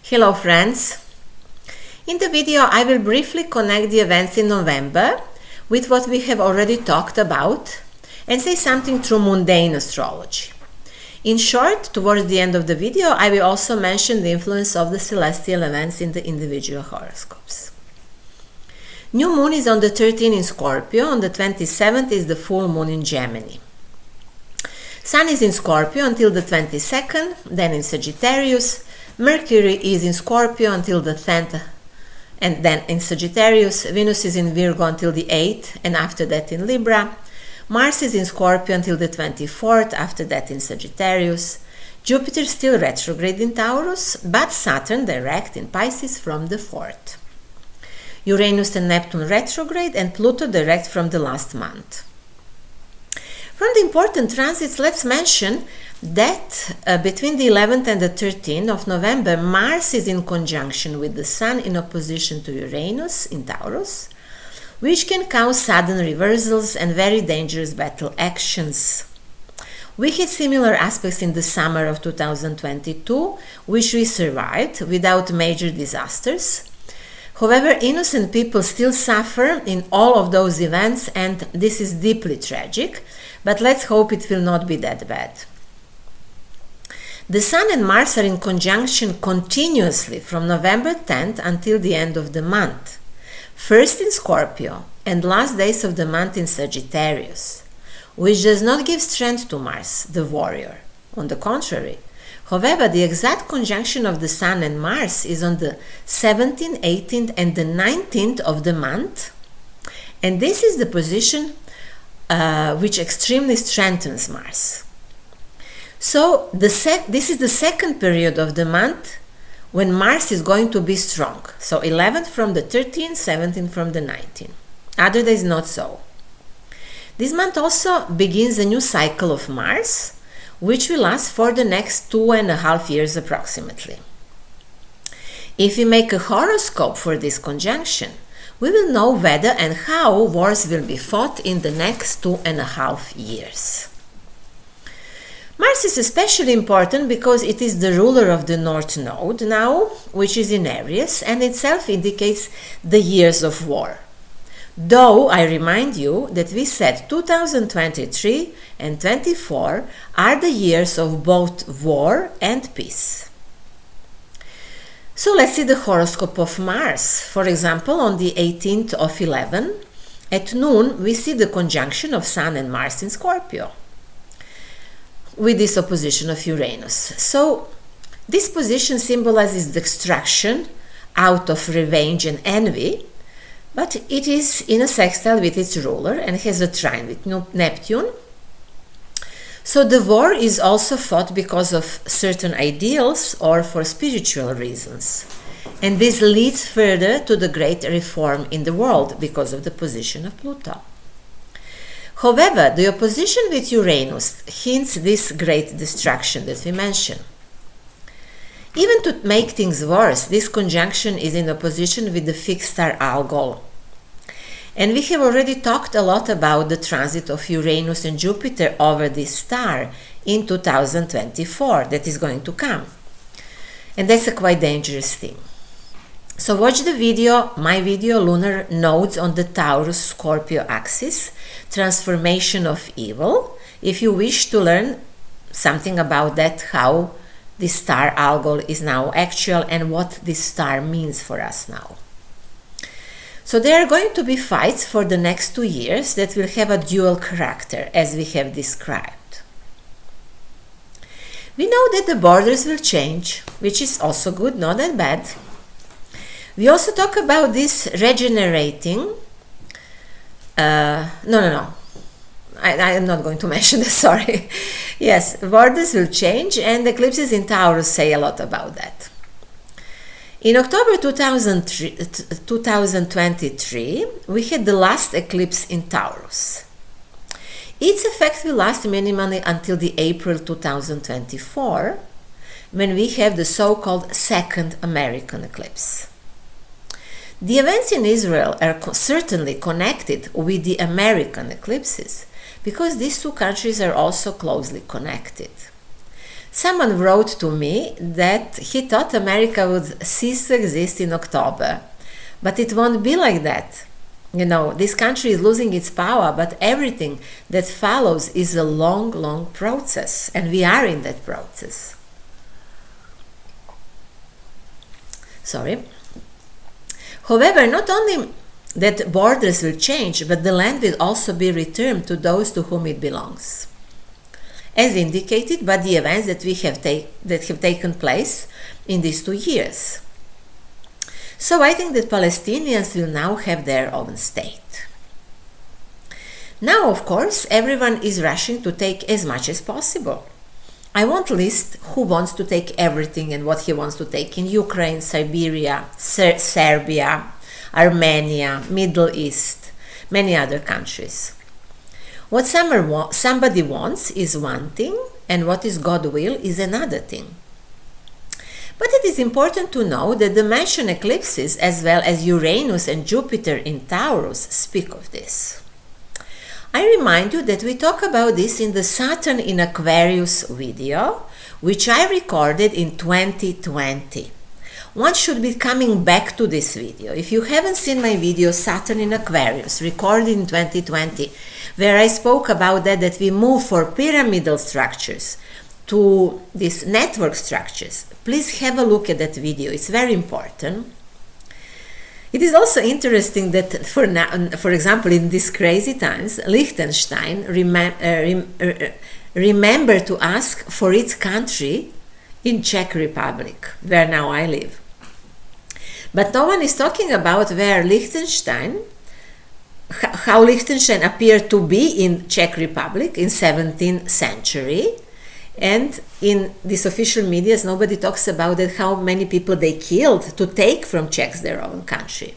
Hello friends! In the video I will briefly connect the events in November with what we have already talked about and say something through mundane astrology. In short, towards the end of the video I will also mention the influence of the celestial events in the individual horoscopes. New moon is on the 13th in Scorpio, on the 27th is the full moon in Gemini. Sun is in Scorpio until the 22nd, then in Sagittarius. Mercury is in Scorpio until the 10th and then in Sagittarius. Venus is in Virgo until the 8th and after that in Libra. Mars is in Scorpio until the 24th, after that in Sagittarius. Jupiter still retrograde in Taurus, but Saturn direct in Pisces from the 4th. Uranus and Neptune retrograde and Pluto direct from the last month. From the important transits, let's mention that between the 11th and the 13th of November, Mars is in conjunction with the Sun in opposition to Uranus in Taurus, which can cause sudden reversals and very dangerous battle actions. We had similar aspects in the summer of 2022, which we survived without major disasters. However, innocent people still suffer in all of those events, and this is deeply tragic, but let's hope it will not be that bad. The Sun and Mars are in conjunction continuously from November 10th until the end of the month, first in Scorpio and last days of the month in Sagittarius, which does not give strength to Mars, the warrior. On the contrary, however, the exact conjunction of the Sun and Mars is on the 17th, 18th and the 19th of the month, and this is the position which extremely strengthens Mars. So this is the second period of the month when Mars is going to be strong. So 11th from the 13th, 17th from the 19th. Other days not so. This month also begins a new cycle of Mars, which will last for the next 2.5 years approximately. If we make a horoscope for this conjunction, we will know whether and how wars will be fought in the next 2.5 years. Mars is especially important because it is the ruler of the North Node now, which is in Aries, and itself indicates the years of war. Though I remind you that we said 2023 and 24 are the years of both war and peace. So let's see the horoscope of Mars. For example, on the 18th of 11, at noon, we see the conjunction of Sun and Mars in Scorpio, with this opposition of Uranus. So this position symbolizes destruction out of revenge and envy, but it is in a sextile with its ruler and has a trine with Neptune. So the war is also fought because of certain ideals or for spiritual reasons. And this leads further to the great reform in the world because of the position of Pluto. However, the opposition with Uranus hints this great destruction that we mentioned. Even to make things worse, this conjunction is in opposition with the fixed star Algol. And we have already talked a lot about the transit of Uranus and Jupiter over this star in 2024 that is going to come. And that's a quite dangerous thing. So watch the video, my video, Lunar Nodes on the Taurus-Scorpio axis, Transformation of Evil, if you wish to learn something about that, how this star Algol is now actual and what this star means for us now. So there are going to be fights for the next 2 years that will have a dual character, as we have described. We know that the borders will change, which is also good, not that bad. We also talk about this regenerating. I am not going to mention this, sorry. Yes, borders will change, and eclipses in Taurus say a lot about that. In October 2023, we had the last eclipse in Taurus. Its effect will last minimally until the April 2024, when we have the so-called second American eclipse. The events in Israel are certainly connected with the American eclipses because these two countries are also closely connected. Someone wrote to me that he thought America would cease to exist in October, but it won't be like that. You know, this country is losing its power, but everything that follows is a long, long process, and we are in that process. Sorry. However, not only that borders will change, but the land will also be returned to those to whom it belongs, as indicated by the events that have taken place in these 2 years. So I think that Palestinians will now have their own state. Now, of course, everyone is rushing to take as much as possible. I won't list who wants to take everything and what he wants to take in Ukraine, Siberia, Serbia, Armenia, Middle East, many other countries. What somebody wants is one thing, and what is God's will is another thing. But it is important to know that the mentioned eclipses, as well as Uranus and Jupiter in Taurus, speak of this. I remind you that we talk about this in the Saturn in Aquarius video, which I recorded in 2020. One should be coming back to this video. If you haven't seen my video Saturn in Aquarius, recorded in 2020, where I spoke about that we move for pyramidal structures to these network structures, please have a look at that video. It's very important. It is also interesting that for example, in these crazy times, Liechtenstein remember to ask for its country in Czech Republic, where now I live. But no one is talking about where Liechtenstein, how Liechtenstein appeared to be in Czech Republic in 17th century. And in these official medias, nobody talks about it, how many people they killed to take from Czechs their own country.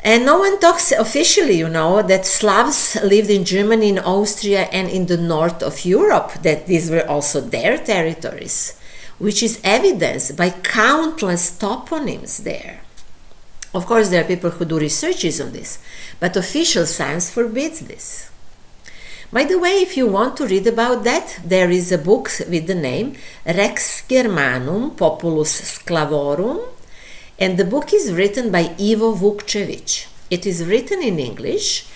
And no one talks officially, you know, that Slavs lived in Germany, in Austria, and in the north of Europe, that these were also their territories, which is evidenced by countless toponyms there. Of course, there are people who do researches on this, but official science forbids this. By the way, if you want to read about that, there is a book with the name Rex Germanum Populus Sclavorum, and the book is written by Ivo Vukcevic. It is written in English,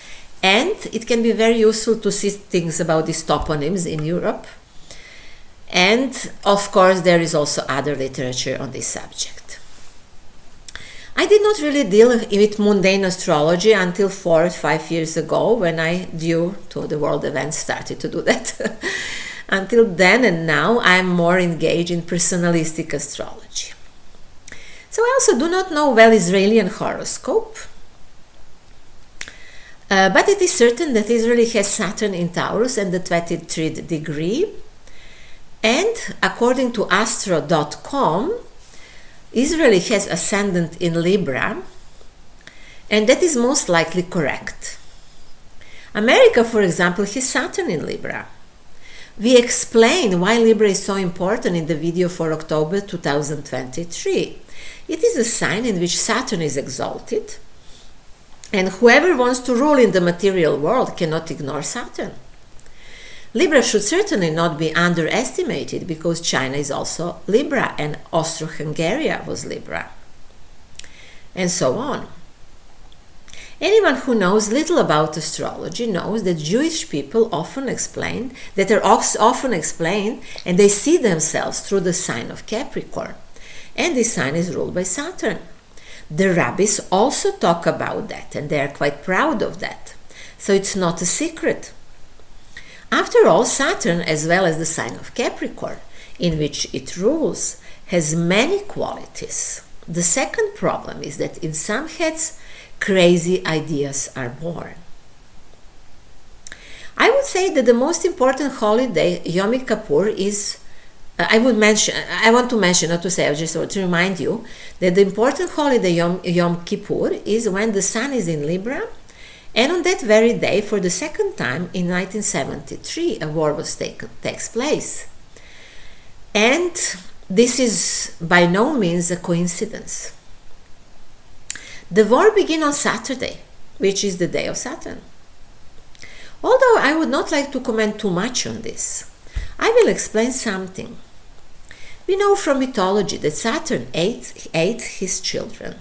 and it can be very useful to see things about these toponyms in Europe. And of course, there is also other literature on this subject. I did not really deal with mundane astrology until 4 or 5 years ago, when I, due to the world events, started to do that. Until then and now, I am more engaged in personalistic astrology. So I also do not know well Israeli horoscope, but it is certain that Israel has Saturn in Taurus and the 23rd degree, and according to astro.com, Israel has ascendant in Libra, and that is most likely correct. America, for example, has Saturn in Libra. We explain why Libra is so important in the video for October 2023. It is a sign in which Saturn is exalted, and whoever wants to rule in the material world cannot ignore Saturn. Libra should certainly not be underestimated, because China is also Libra and Austro-Hungary was Libra, and so on. Anyone who knows little about astrology knows that Jewish people often explain, and they see themselves through the sign of Capricorn, and this sign is ruled by Saturn. The rabbis also talk about that, and they are quite proud of that, so it's not a secret. After all, Saturn, as well as the sign of Capricorn, in which it rules, has many qualities. The second problem is that in some heads, crazy ideas are born. I would say that the most important holiday, Yom Kippur, is, I want to remind you that the important holiday, Yom Kippur, is when the sun is in Libra. And on that very day, for the second time in 1973, a war takes place. And this is by no means a coincidence. The war began on Saturday, which is the day of Saturn. Although I would not like to comment too much on this, I will explain something. We know from mythology that Saturn ate his children.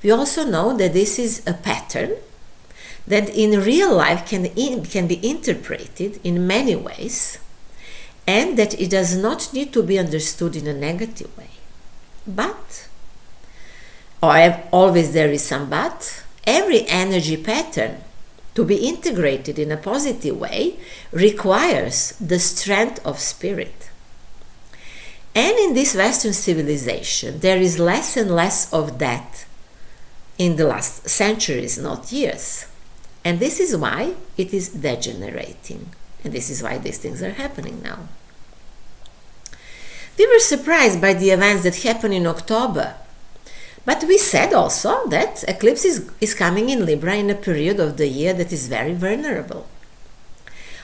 We also know that this is a pattern that in real life can be interpreted in many ways, and that it does not need to be understood in a negative way. But, or always there is some but, every energy pattern to be integrated in a positive way requires the strength of spirit. And in this Western civilization, there is less and less of that in the last centuries, not years. And this is why it is degenerating. And this is why these things are happening now. We were surprised by the events that happened in October. But we said also that eclipse is coming in Libra in a period of the year that is very vulnerable.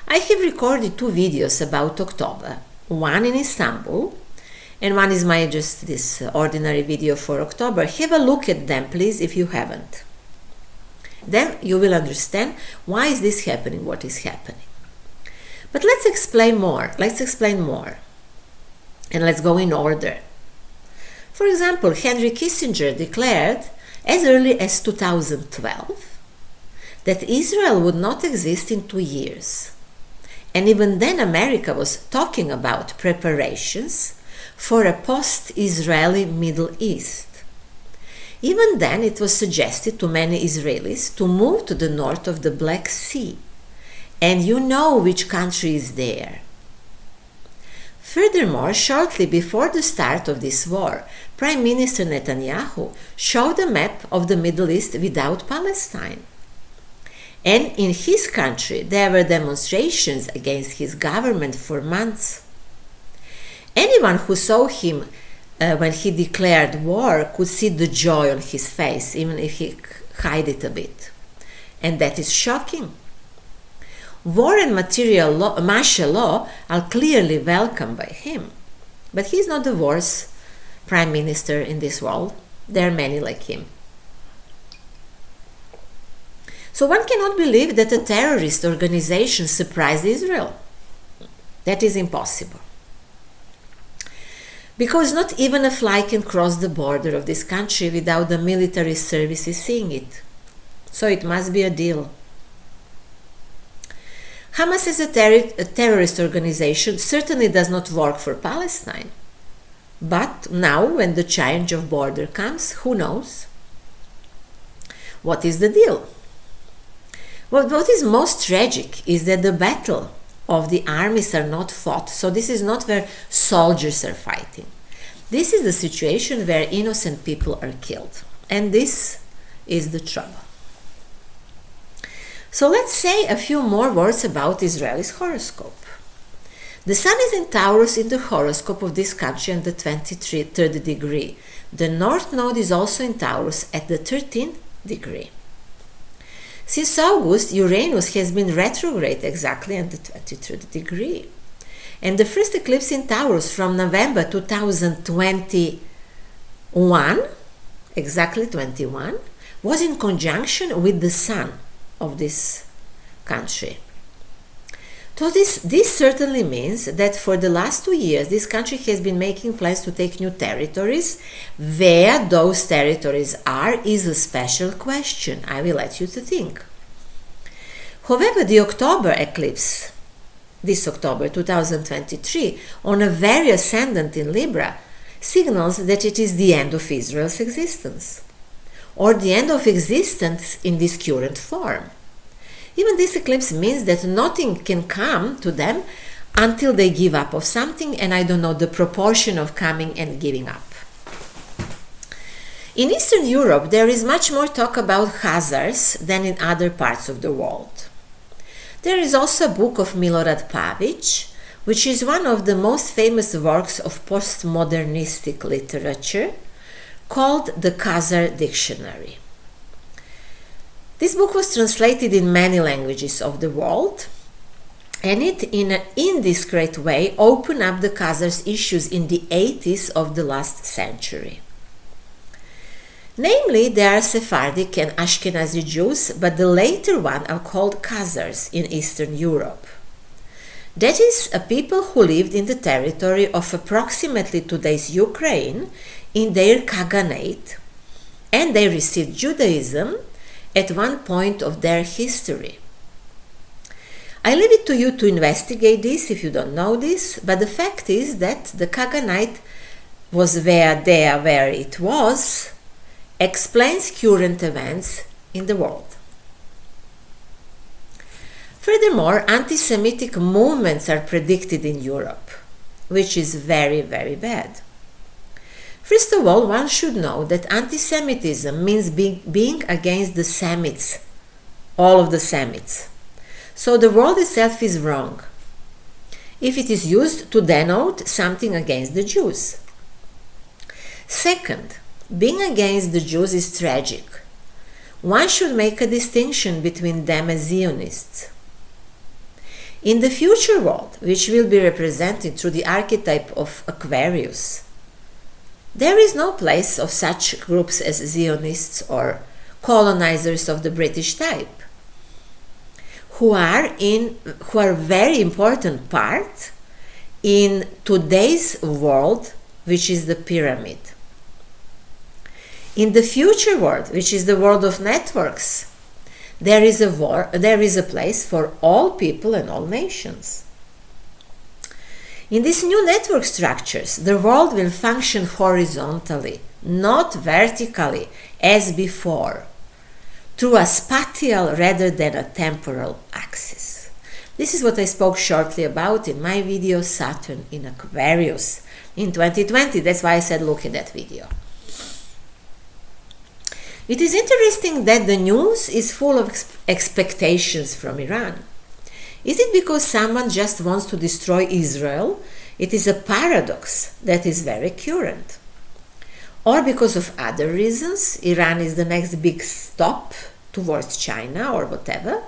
I have recorded 2 videos about October, one in Istanbul, and one is just this ordinary video for October. Have a look at them, please, if you haven't. Then you will understand why is this happening, what is happening. But let's explain more. And let's go in order. For example, Henry Kissinger declared as early as 2012 that Israel would not exist in 2 years. And even then America was talking about preparations for a post-Israeli Middle East. Even then it was suggested to many Israelis to move to the north of the Black Sea. And you know which country is there. Furthermore, shortly before the start of this war, Prime Minister Netanyahu showed a map of the Middle East without Palestine. And in his country, there were demonstrations against his government for months. Anyone who saw him when he declared war could see the joy on his face, even if he hid it a bit. And that is shocking. War and martial law are clearly welcomed by him. But he is not the worst prime minister in this world. There are many like him. So one cannot believe that a terrorist organization surprised Israel. That is impossible. Because not even a fly can cross the border of this country without the military services seeing it. So it must be a deal. Hamas as a terrorist organization certainly does not work for Palestine. But now, when the change of border comes, who knows? What is the deal? Well, what is most tragic is that the battle of the armies are not fought. So this is not where soldiers are fighting. This is the situation where innocent people are killed. And this is the trouble. So let's say a few more words about Israel's horoscope. The Sun is in Taurus in the horoscope of this country at the 23rd degree. The North Node is also in Taurus at the 13th degree. Since August, Uranus has been retrograde exactly at the 23rd degree. And the first eclipse in Taurus from November 2021, exactly 21, was in conjunction with the Sun of this country. So this certainly means that for the last 2 years, this country has been making plans to take new territories. Where those territories are is a special question. I will let you to think. However, the October eclipse, this October 2023, on a very ascendant in Libra, signals that it is the end of Israel's existence, or the end of existence in this current form. Even this eclipse means that nothing can come to them until they give up of something, and I don't know the proportion of coming and giving up. In Eastern Europe, there is much more talk about hazards than in other parts of the world. There is also a book of Milorad Pavic, which is one of the most famous works of postmodernistic literature, called the Khazar Dictionary. This book was translated in many languages of the world, and it, in an indiscreet way, opened up the Khazars' issues in the 80s of the last century. Namely, there are Sephardic and Ashkenazi Jews, but the later one are called Khazars in Eastern Europe. That is, a people who lived in the territory of approximately today's Ukraine in their Khaganate, and they received Judaism at one point of their history. I leave it to you to investigate this if you don't know this, but the fact is that the Khaganate was where it was, explains current events in the world. Furthermore, anti-Semitic movements are predicted in Europe, which is very, very bad. First of all, one should know that anti-Semitism means being against the Semites, all of the Semites. So the word itself is wrong if it is used to denote something against the Jews. Second, being against the Jews is tragic. One should make a distinction between them as Zionists. In the future world, which will be represented through the archetype of Aquarius, there is no place of such groups as Zionists or colonizers of the British type, who are very important part in today's world, which is the pyramid. In the future world, which is the world of networks, there is a place for all people and all nations. In these new network structures, the world will function horizontally, not vertically as before, through a spatial rather than a temporal axis. This is what I spoke shortly about in my video Saturn in Aquarius in 2020. That's why I said look at that video. It is interesting that the news is full of expectations from Iran. Is it because someone just wants to destroy Israel? It is a paradox that is very current. Or because of other reasons, Iran is the next big stop towards China or whatever.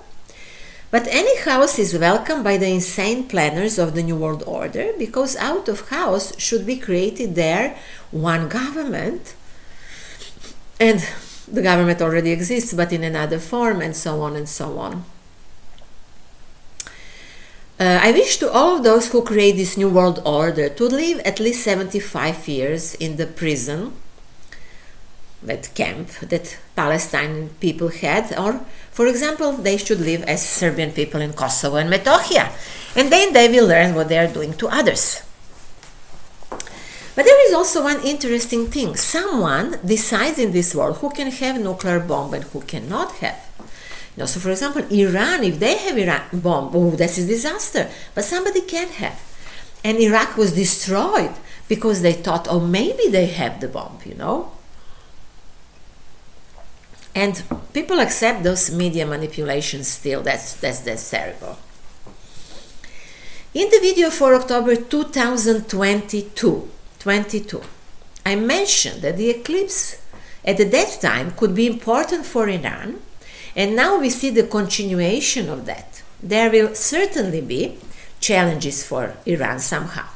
But any chaos is welcomed by the insane planners of the New World Order, because out of chaos should be created there one government, and the government already exists but in another form, and so on and so on. I wish to all of those who create this New World Order to live at least 75 years in the prison, that camp that Palestinian people had, or for example they should live as Serbian people in Kosovo and Metohija, and then they will learn what they are doing to others. But there is also one interesting thing. Someone decides in this world who can have nuclear bomb and who cannot have. You know, so for example, Iran, if they have Iran bomb, oh, that's a disaster. But somebody can have. And Iraq was destroyed because they thought, oh, maybe they have the bomb, you know. And people accept those media manipulations still. That's terrible. In the video for October 2022, I mentioned that the eclipse at that time could be important for Iran, and now we see the continuation of that. There will certainly be challenges for Iran somehow,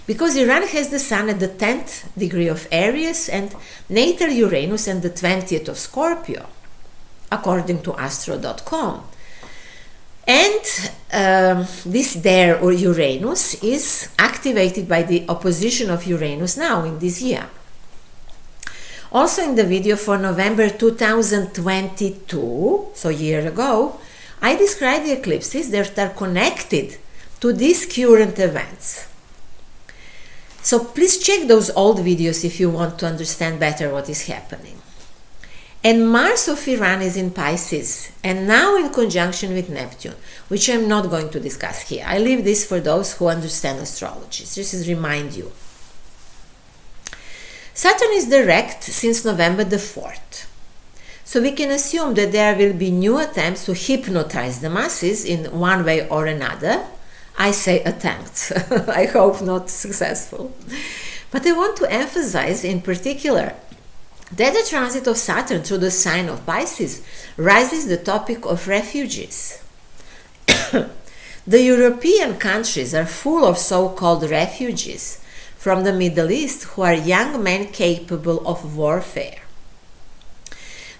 because Iran has the sun at the 10th degree of Aries and natal Uranus and the 20th of Scorpio, according to astro.com. And this there, or Uranus, is activated by the opposition of Uranus now in this year. Also in the video for November 2022, so a year ago, I described the eclipses that are connected to these current events. So please check those old videos if you want to understand better what is happening. And Mars of Iran is in Pisces, and now in conjunction with Neptune, which I'm not going to discuss here. I leave this for those who understand astrology. Just to remind you. Saturn is direct since November the 4th. So we can assume that there will be new attempts to hypnotize the masses in one way or another. I say attempts. I hope not successful. But I want to emphasize in particular that the transit of Saturn through the sign of Pisces raises the topic of refugees. The European countries are full of so-called refugees from the Middle East who are young men capable of warfare.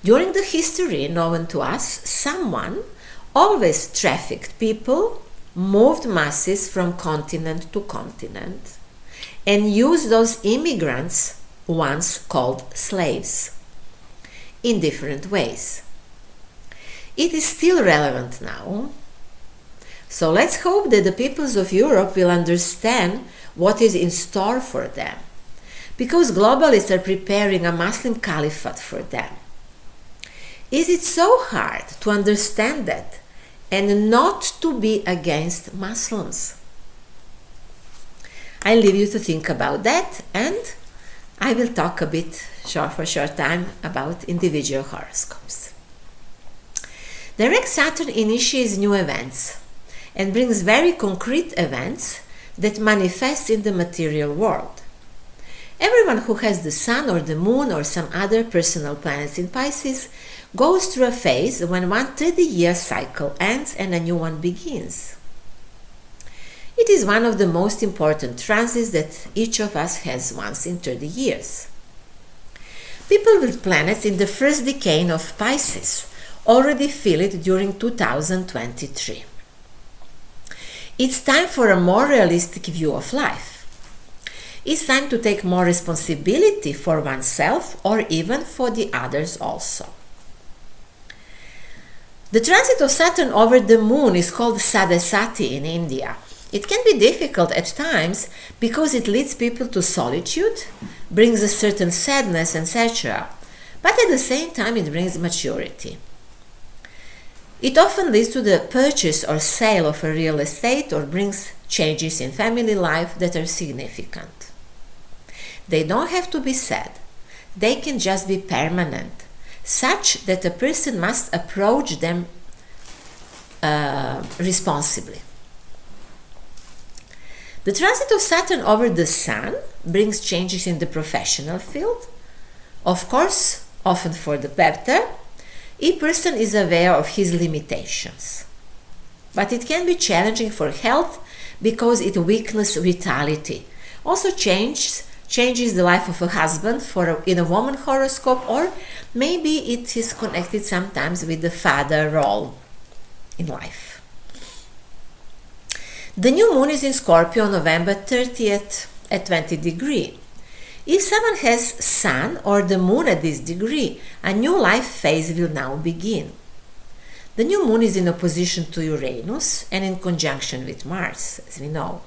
During the history known to us, someone always trafficked people moved masses from continent to continent and used those immigrants, once called slaves, in different ways. It is still relevant now, so let's hope that the peoples of Europe will understand what is in store for them, because globalists are preparing a Muslim caliphate for them. Is it so hard to understand that and not to be against Muslims? I leave you to think about that, and I will talk a bit for a short time about individual horoscopes. Direct Saturn initiates new events and brings very concrete events that manifest in the material world. Everyone who has the Sun or the Moon or some other personal planets in Pisces goes through a phase when one 30-year cycle ends and a new one begins. It is one of the most important transits that each of us has once in 30 years. People with planets in the first decade of Pisces already feel it during 2023. It's time for a more realistic view of life. It's time to take more responsibility for oneself or even for the others also. The transit of Saturn over the Moon is called Sadasati in India. It can be difficult at times because it leads people to solitude, brings a certain sadness, etc. But at the same time it brings maturity. It often leads to the purchase or sale of a real estate or brings changes in family life that are significant. They don't have to be sad. They can just be permanent, such that a person must approach them responsibly. The transit of Saturn over the Sun brings changes in the professional field. Of course, often for the better. Each person is aware of his limitations. But it can be challenging for health because it weakens vitality. Also changes the life of a husband in a woman horoscope, or maybe it is connected sometimes with the father role in life. The new moon is in Scorpio on November 30th at 20 degrees. If someone has Sun or the Moon at this degree, a new life phase will now begin. The new moon is in opposition to Uranus and in conjunction with Mars, as we know.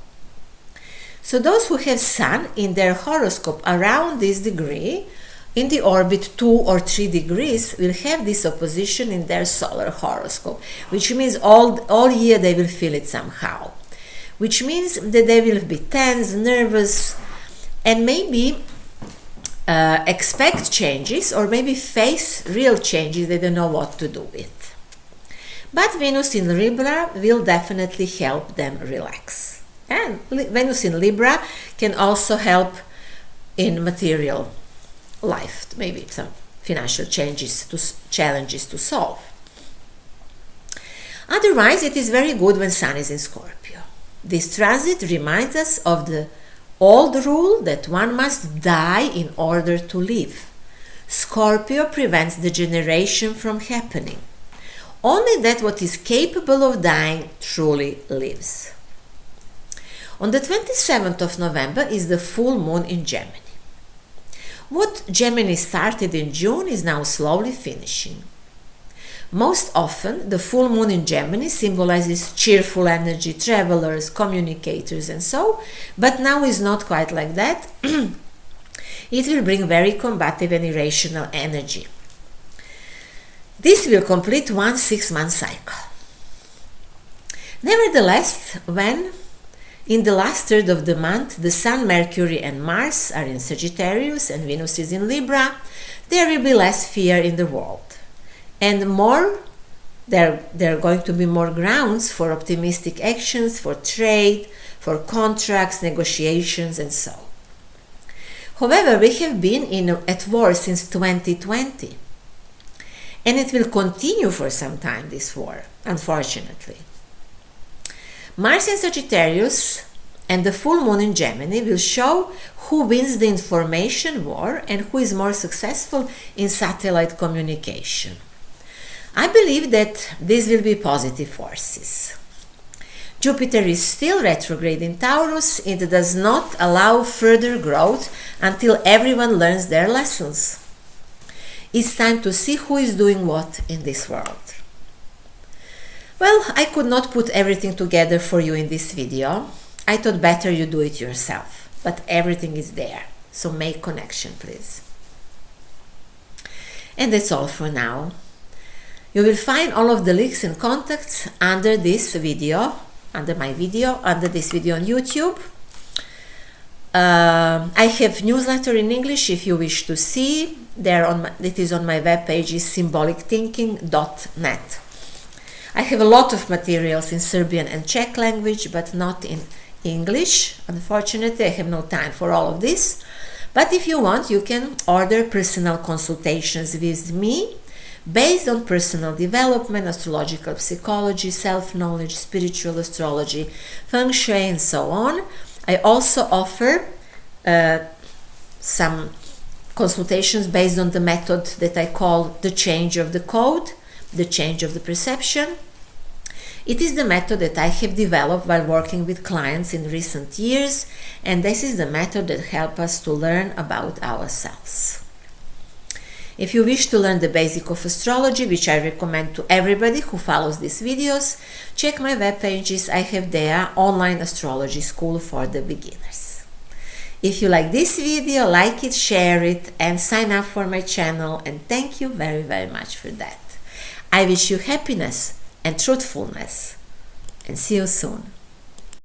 So those who have Sun in their horoscope around this degree, in the orbit 2 or 3 degrees, will have this opposition in their solar horoscope, which means all year they will feel it somehow. Which means that they will be tense, nervous, and maybe expect changes or maybe face real changes they don't know what to do with. But Venus in Libra will definitely help them relax. And Venus in Libra can also help in material life, maybe some financial challenges to solve. Otherwise, it is very good when Sun is in Scorpio. This transit reminds us of the old rule that one must die in order to live. Scorpio prevents degeneration from happening. Only that what is capable of dying truly lives. On the 27th of November is the full moon in Gemini. What Gemini started in June is now slowly finishing. Most often, the full moon in Gemini symbolizes cheerful energy, travelers, communicators, and so, but now is not quite like that. It will bring very combative and irrational energy. This will complete one 6-month cycle. Nevertheless, when in the last third of the month the Sun, Mercury, and Mars are in Sagittarius and Venus is in Libra, there will be less fear in the world. And there are going to be more grounds for optimistic actions, for trade, for contracts, negotiations, and so. However, we have been at war since 2020, and it will continue for some time, this war, unfortunately. Mars in Sagittarius and the full moon in Gemini will show who wins the information war and who is more successful in satellite communication. I believe that these will be positive forces. Jupiter is still retrograde in Taurus. It does not allow further growth until everyone learns their lessons. It's time to see who is doing what in this world. Well, I could not put everything together for you in this video. I thought better you do it yourself, but everything is there, so make connection, please. And that's all for now. You will find all of the links and contacts under this video, under this video on YouTube. I have newsletter in English if you wish to see. It is on my webpage, is symbolicthinking.net. I have a lot of materials in Serbian and Czech language, but not in English. Unfortunately, I have no time for all of this. But if you want, you can order personal consultations with me based on personal development, astrological psychology, self-knowledge, spiritual astrology, Feng Shui, and so on. I also offer some consultations based on the method that I call the change of the code, the change of the perception. It is the method that I have developed while working with clients in recent years, and this is the method that helps us to learn about ourselves. If you wish to learn the basic of astrology, which I recommend to everybody who follows these videos, check my web pages. I have there online astrology school for the beginners. If you like this video, like it, share it, and sign up for my channel, and thank you very, very much for that. I wish you happiness and truthfulness, and see you soon.